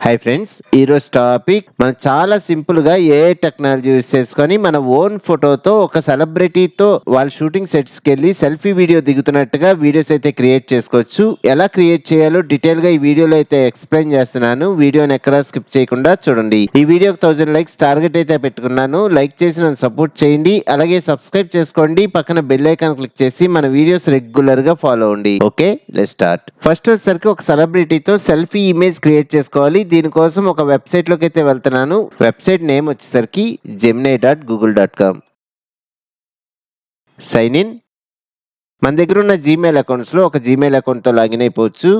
Hi friends, ఈరోజు topic మనం చాలా సింపుల్ గా ఏఐ టెక్నాలజీ యూస్ చేసుకొని మన ఓన్ ఫోటోతో ఒక సెలబ్రిటీతో వాళ్ళ షూటింగ్ సెట్స్ కి వెళ్ళి సెల్ఫీ వీడియో దిగుతున్నట్టుగా వీడియోస్ అయితే క్రియేట్ చేసుకోవచ్చు. ఎలా క్రియేట్ చేయాలో డీటెయిల్ గా ఈ వీడియోలో అయితే ఎక్స్ప్లెయిన్ చేస్తున్నాను. వీడియోని ఎక్కడా స్కిప్ చేయకుండా చూడండి. ఈ వీడియోకి 1000 లైక్స్ టార్గెట్ అయితే పెట్టుకున్నాను. లైక్ చేసి నన్ను సపోర్ట్ చేయండి. అలాగే సబ్స్క్రైబ్ చేసుకోండి. పక్కన బెల్ ఐకాన్ క్లిక్ చేసి మన వీడియోస్ రెగ్యులర్ గా ఫాలో అవ్వండి. Okay, let's start. ఫస్ట్ వచ్చేసరికి ఒక సెలబ్రిటీతో సెల్ఫీ ఇమేజ్ క్రియేట్ చేసుకోవాలి. దీనికోసం ఒక వెబ్సైట్ లోకి అయితే వెళ్తున్నాను. వెబ్సైట్ నేమ్ వచ్చేసరికి gemini.google.com. Sign in. మన దగ్గర ఉన్న జీమెయిల్ అకౌంట్స్ లో ఒక జీమెయిల్ అకౌంట్ తో లాగిన్ అయిపోవచ్చు.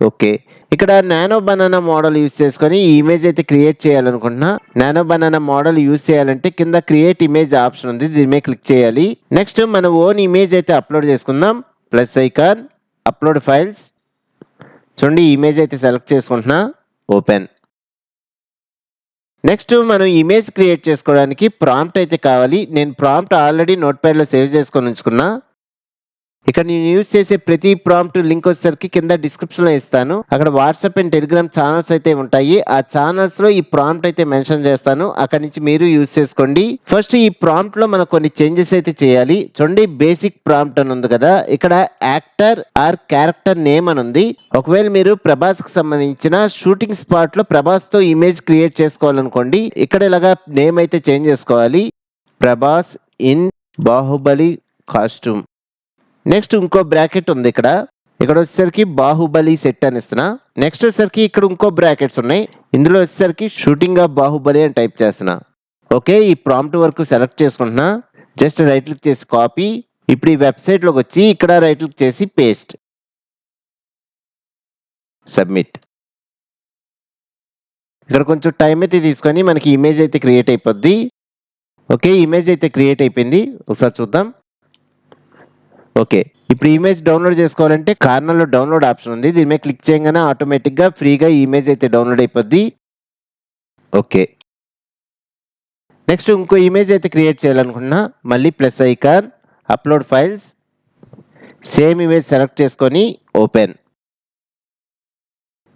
ఓకే, ఇక్కడ నానో బనానా మోడల్ యూస్ చేసుకొని ఈ ఇమేజ్ అయితే క్రియేట్ చేయాలనుకుంటున్నా. నానో బనానా మోడల్ యూస్ చేయాలంటే కింద క్రియేట్ ఇమేజ్ ఆప్షన్ ఉంది, దీని మీద క్లిక్ చేయాలి. నెక్స్ట్ మన ఓన్ ఇమేజ్ అయితే అప్లోడ్ చేసుకుందాం. Plus icon, upload files. చూడండి, ఇమేజ్ అయితే సెలెక్ట్ చేసుకుంటున్నా. ఓపెన్. నెక్స్ట్ మనం ఇమేజ్ క్రియేట్ చేసుకోవడానికి ప్రాంప్ట్ అయితే కావాలి. నేను ప్రాంప్ట్ ఆల్రెడీ నోట్ ప్యాడ్ లో సేవ్ చేసుకొని ఉంచుకున్నా. ఇక్కడ నేను యూజ్ చేసే ప్రతి ప్రాంప్ట్ లింక్ వచ్చేసరికి కింద డిస్క్రిప్షన్ లో ఇస్తాను. అక్కడ వాట్సాప్ అండ్ టెలిగ్రామ్ ఛానల్స్ అయితే ఉంటాయి. ఆ ఛానల్స్ లో ఈ ప్రాంప్ట్ అయితే మెన్షన్ చేస్తాను. అక్కడ నుంచి మీరు యూజ్ చేసుకోండి. ఫస్ట్ ఈ ప్రాంప్ట్ లో మనం కొన్ని చేంజెస్ అయితే చేయాలి. చూడండి, బేసిక్ ప్రాంప్ట్ అని ఉంది కదా, ఇక్కడ యాక్టర్ ఆర్ క్యారెక్టర్ నేమ్ అని ఉంది. ఒకవేళ మీరు ప్రభాస్ కి సంబంధించిన షూటింగ్ స్పాట్ లో ప్రభాస్ తో ఇమేజ్ క్రియేట్ చేసుకోవాలనుకోండి, ఇక్కడ ఇలాగా నేమ్ అయితే చేంజ్ చేసుకోవాలి. Prabhas in Baahubali costume. Next ఇంకో బ్రాకెట్ ఉంది ఇక్కడ వచ్చేసరికి బాహుబలి సెట్ అని ఇస్తున్నా. నెక్స్ట్ వచ్చేసరికి ఇక్కడ ఇంకో బ్రాకెట్స్ ఉన్నాయి. ఇందులో వచ్చేసరికి షూటింగ్ ఆఫ్ బాహుబలి అని టైప్ చేస్తున్నా. ఓకే, ఈ ప్రాంప్ట్ వరకు సెలెక్ట్ చేసుకుంటున్నా. జస్ట్ రైట్ క్లిక్ చేసి కాపీ. ఇప్పుడు ఈ వెబ్సైట్ లోకి వచ్చి ఇక్కడ రైట్ క్లిక్ చేసి పేస్ట్, సబ్మిట్. ఇక్కడ కొంచెం టైం అయితే తీసుకొని మనకి ఇమేజ్ అయితే క్రియేట్ అయిపోద్ది. ఓకే, ఇమేజ్ అయితే క్రియేట్ అయిపోయింది. ఒకసారి చూద్దాం. ఓకే, ఇప్పుడు ఇమేజ్ డౌన్లోడ్ చేసుకోవాలంటే కార్నర్ లో డౌన్లోడ్ ఆప్షన్ ఉంది, దీని మీద క్లిక్ చేయగానే ఆటోమేటిక్ గా ఫ్రీగా ఇమేజ్ అయితే డౌన్లోడ్ అయిపోద్ది. ఓకే, నెక్స్ట్ ఇంకో ఇమేజ్ అయితే క్రియేట్ చేయాలనుకున్నా. మళ్ళీ plus icon, upload files, same image select చేసుకొని ఓపెన్.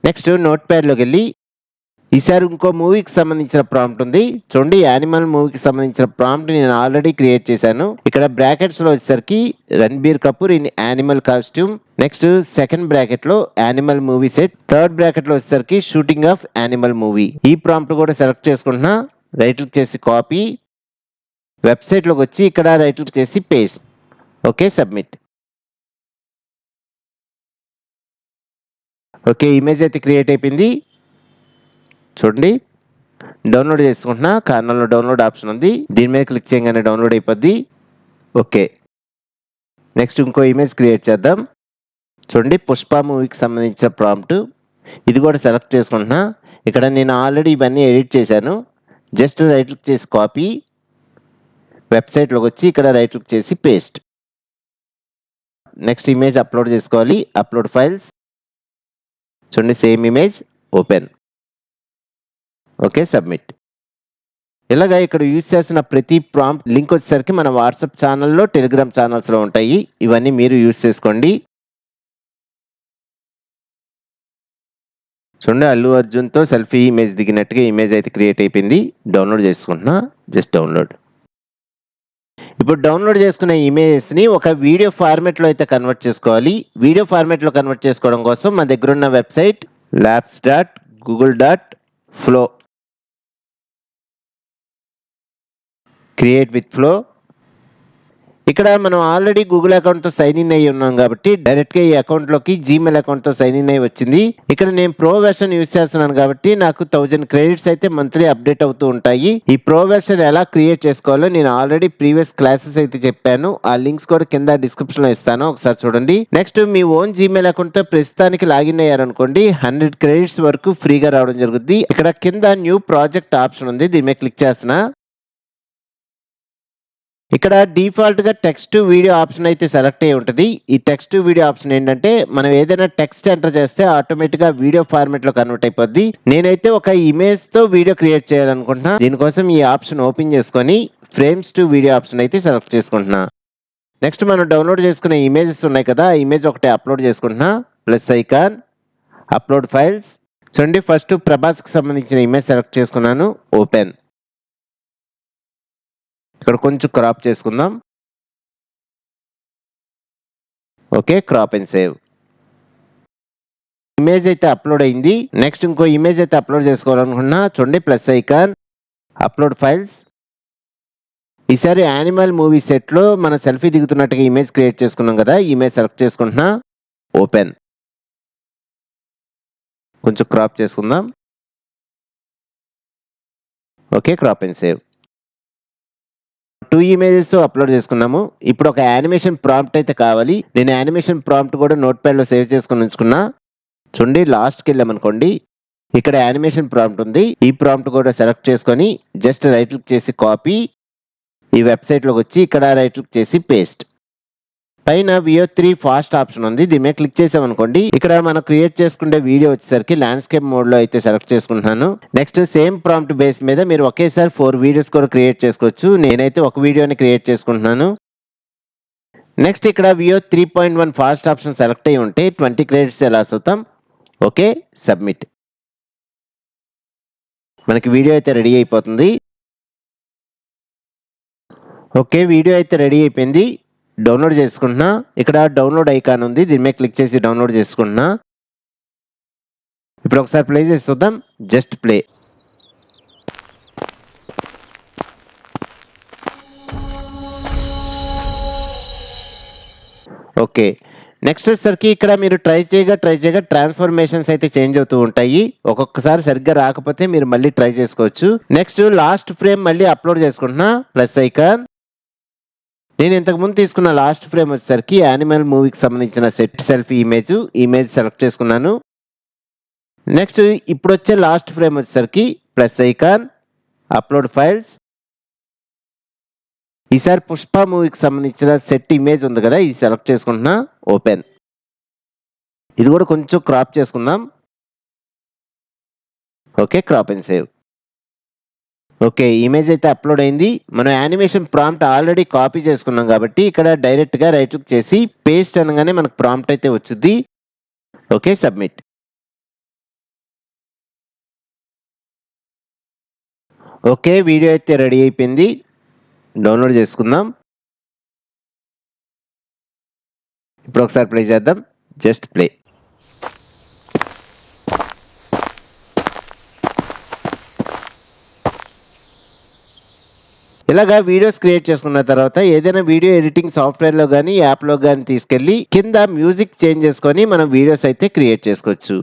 నెక్స్ట్ నోట్ ప్యాడ్ లోకి వెళ్ళి ఈసారి ఇంకో మూవీకి సంబంధించిన ప్రాంప్ట్ ఉంది. చూడండి, యానిమల్ మూవీకి సంబంధించిన ప్రాంప్ట్ నేను ఆల్రెడీ క్రియేట్ చేశాను. ఇక్కడ బ్రాకెట్స్ లో వచ్చేసరికి Ranbir Kapoor in Animal costume. Next second bracket లో Animal movie set. Third bracket లో వచ్చేసరికి షూటింగ్ ఆఫ్ యానిమల్ మూవీ. ఈ ప్రాంప్ట్ కూడా సెలెక్ట్ చేసుకుంటున్నా. రైట్ క్లిక్ చేసి కాపీ. వెబ్సైట్ లోకి వచ్చి ఇక్కడ రైట్ క్లిక్ చేసి paste. Okay, submit. Okay, image అయితే క్రియేట్ అయిపోయింది. చూడండి, డౌన్లోడ్ చేసుకుంటున్నా. కార్నర్లో డౌన్లోడ్ ఆప్షన్ ఉంది, దీని మీద క్లిక్ చేయగానే డౌన్లోడ్ అయిపోద్ది. ఓకే, నెక్స్ట్ ఇంకో ఇమేజ్ క్రియేట్ చేద్దాం. చూడండి, పుష్ప మూవీకి సంబంధించిన ప్రాంప్ట్. ఇది కూడా సెలెక్ట్ చేసుకుంటున్నా. ఇక్కడ నేను ఆల్రెడీ ఇవన్నీ ఎడిట్ చేశాను. జస్ట్ రైట్ క్లిక్ చేసి కాపీ. వెబ్సైట్లోకి వచ్చి ఇక్కడ రైట్ క్లిక్ చేసి పేస్ట్. నెక్స్ట్ ఇమేజ్ అప్లోడ్ చేసుకోవాలి. Upload files. చూడండి, same image, open. Okay, submit. ఇలాగా ఇక్కడ యూజ్ చేసిన ప్రతి ప్రాంప్ట్ లింక్ వచ్చేసరికి మన వాట్సాప్ ఛానల్లో, టెలిగ్రామ్ ఛానల్స్లో ఉంటాయి. ఇవన్నీ మీరు యూజ్ చేసుకోండి. చూడండి, అల్లు అర్జున్తో సెల్ఫీ ఇమేజ్ దిగినట్టుగా ఇమేజ్ అయితే క్రియేట్ అయిపోయింది. డౌన్లోడ్ చేసుకుంటున్నా. Just download. ఇప్పుడు డౌన్లోడ్ చేసుకున్న ఇమేజెస్ని ఒక వీడియో ఫార్మేట్లో అయితే కన్వర్ట్ చేసుకోవాలి. వీడియో ఫార్మేట్లో కన్వర్ట్ చేసుకోవడం కోసం మన దగ్గర ఉన్న website labs.google.flow. Create with flow. ఇక్కడ మనం ఆల్రెడీ గూగుల్ అకౌంట్తో సైన్ ఇన్ అయ్యి ఉన్నాం కాబట్టి డైరెక్ట్గా ఈ అకౌంట్లోకి జీమెయిల్ అకౌంట్తో సైన్ ఇన్ అయ్యి వచ్చింది. ఇక్కడ నేను ప్రో వెర్షన్ యూజ్ చేస్తున్నాను కాబట్టి నాకు 1000 క్రెడిట్స్ అయితే మంత్లీ అప్డేట్ అవుతూ ఉంటాయి. ఈ ప్రో వెర్షన్ ఎలా క్రియేట్ చేసుకోవాలో నేను ఆల్రెడీ ప్రీవియస్ క్లాసెస్ అయితే చెప్పాను. ఆ లింక్స్ కూడా కింద డిస్క్రిప్షన్ లో ఇస్తాను, ఒకసారి చూడండి. నెక్స్ట్ మీ ఓన్ జీమెయిల్ అకౌంట్తో ప్రస్తుతానికి లాగిన్ అయ్యారనుకోండి, 100 క్రెడిట్స్ వరకు ఫ్రీగా రావడం జరుగుతుంది. ఇక్కడ కింద న్యూ ప్రాజెక్ట్ ఆప్షన్ ఉంది, దీని మీద క్లిక్ చేస్తున్నా. ఇక్కడ డిఫాల్ట్ గా టెక్స్ట్ వీడియో ఆప్షన్ అయితే సెలెక్ట్ అయి ఉంటుంది. ఈ టెక్స్ట్ వీడియో ఆప్షన్ ఏంటంటే మనం ఏదైనా టెక్స్ట్ ఎంటర్ చేస్తే ఆటోమేటిక్ గా వీడియో ఫార్మాట్ లో కన్వర్ట్ అయిపోద్ది. నేనైతే ఒక ఇమేజ్ తో వీడియో క్రియేట్ చేయాలనుకుంటున్నా. దీనికోసం ఈ ఆప్షన్ ఓపెన్ చేసుకొని ఫ్రేమ్స్ టు వీడియో ఆప్షన్ అయితే సెలెక్ట్ చేసుకుంటున్నా. నెక్స్ట్ మనం డౌన్లోడ్ చేసుకునే ఇమేజెస్ ఉన్నాయి కదా, ఆ ఇమేజ్ ఒకటి అప్లోడ్ చేసుకుంటున్నా. Plus icon, upload files. చూడండి ఫస్ట్ ప్రభాస్కి సంబంధించిన ఇమేజ్ సెలెక్ట్ చేసుకున్నాను. ఓపెన్. ఇక్కడ కొంచెం క్రాప్ చేసుకుందాం. Okay, crop and save. Image అయితే అప్లోడ్ అయింది. నెక్స్ట్ ఇంకో ఇమేజ్ అయితే అప్లోడ్ చేసుకోవాలనుకున్నా చూడండి ప్లస్ ఐకాన్, అప్లోడ్ ఫైల్స్. ఈసారి యానిమల్ మూవీ సెట్లో మన సెల్ఫీ దిగుతున్నట్టుగా ఇమేజ్ క్రియేట్ చేసుకున్నాం కదా, ఇమేజ్ సెలెక్ట్ చేసుకుంటున్నా. ఓపెన్. కొంచెం క్రాప్ చేసుకుందాం. Okay, crop and save. 2 images upload చేసుకున్నాము. ఇప్పుడు ఒక యానిమేషన్ ప్రాంప్ట్ అయితే కావాలి. నేను యానిమేషన్ ప్రాంప్ట్ కూడా నోట్ ప్యాడ్లో సేవ్ చేసుకొని ఉంచుకున్నా. చూడండి లాస్ట్కి వెళ్ళామనుకోండి, ఇక్కడ యానిమేషన్ ప్రాంప్ట్ ఉంది. ఈ ప్రాంప్ట్ కూడా సెలెక్ట్ చేసుకొని జస్ట్ రైట్ క్లిక్ చేసి కాపీ, ఈ వెబ్సైట్లోకి వచ్చి ఇక్కడ రైట్ క్లిక్ చేసి పేస్ట్. పైన VO3 ఫాస్ట్ ఆప్షన్ ఉంది, దీని మీద క్లిక్ చేసామనుకోండి ఇక్కడ మనం క్రియేట్ చేసుకునే వీడియో వచ్చేసరికి ల్యాండ్స్కేప్ మోడ్లో అయితే సెలెక్ట్ చేసుకుంటున్నాను. నెక్స్ట్ సేమ్ ప్రాంప్ట్ బేస్ మీద మీరు ఒకేసారి 4 వీడియోస్ కూడా క్రియేట్ చేసుకోవచ్చు. నేనైతే ఒక వీడియోని క్రియేట్ చేసుకుంటున్నాను. నెక్స్ట్ ఇక్కడ VO3.1 ఫాస్ట్ ఆప్షన్ సెలెక్ట్ అయ్యి ఉంటే 20 క్రెడిట్స్ ఎలా అవుతాం. Okay, submit. మనకి వీడియో అయితే రెడీ అయిపోతుంది. ఓకే, వీడియో అయితే రెడీ అయిపోయింది. డౌన్లోడ్ చేసుకుంటున్నా. ఇక్కడ డౌన్లోడ్ ఐకాన్ ఉంది, దీని మీద క్లిక్ చేసి డౌన్లోడ్ చేసుకుంటున్నా. ఇప్పుడు ఒకసారి ప్లే చేసి చూద్దాం. Just play. ఓకే, నెక్స్ట్ వచ్చేసరికి ఇక్కడ మీరు ట్రై చేయగా ట్రాన్స్ఫర్మేషన్స్ అయితే చేంజ్ అవుతూ ఉంటాయి. ఒక్కొక్కసారి సరిగ్గా రాకపోతే మీరు మళ్ళీ ట్రై చేసుకోవచ్చు. నెక్స్ట్ లాస్ట్ ఫ్రేమ్ మళ్ళీ అప్లోడ్ చేసుకుంటున్నా. Plus icon. నేను ఇంతకుముందు తీసుకున్న లాస్ట్ ఫ్రేమ్ వచ్చేసరికి యానిమల్ మూవీకి సంబంధించిన సెట్ సెల్ఫీ ఇమేజ్ సెలెక్ట్ చేసుకున్నాను. నెక్స్ట్ ఇప్పుడు వచ్చే లాస్ట్ ఫ్రేమ్ వచ్చేసరికి ప్లస్ ఐకాన్, అప్లోడ్ ఫైల్స్. ఈసారి పుష్ప మూవీకి సంబంధించిన సెట్ ఇమేజ్ ఉంది కదా, ఇది సెలెక్ట్ చేసుకుంటున్నా. ఓపెన్. ఇది కూడా కొంచెం క్రాప్ చేసుకుందాం. Okay, crop and save. Okay, image అయితే అప్లోడ్ అయింది. మనం యానిమేషన్ ప్రాంప్ట్ ఆల్రెడీ కాపీ చేసుకున్నాం కాబట్టి ఇక్కడ డైరెక్ట్గా రైట్ క్లిక్ చేసి పేస్ట్ అనగానే మనకు ప్రాంప్ట్ అయితే వచ్చింది. Okay, submit. ఓకే, వీడియో అయితే రెడీ అయిపోయింది. డౌన్లోడ్ చేసుకుందాం. ఇప్పుడు ఒకసారి ప్లే చేద్దాం. Just play. ఇలాగా వీడియోస్ క్రియేట్ చేసుకున్న తర్వాత ఏదైనా వీడియో ఎడిటింగ్ సాఫ్ట్వేర్లో కానీ యాప్లో కానీ తీసుకెళ్ళి కింద మ్యూజిక్ చేంజ్ చేసుకొని మనం వీడియోస్ అయితే క్రియేట్ చేసుకోవచ్చు.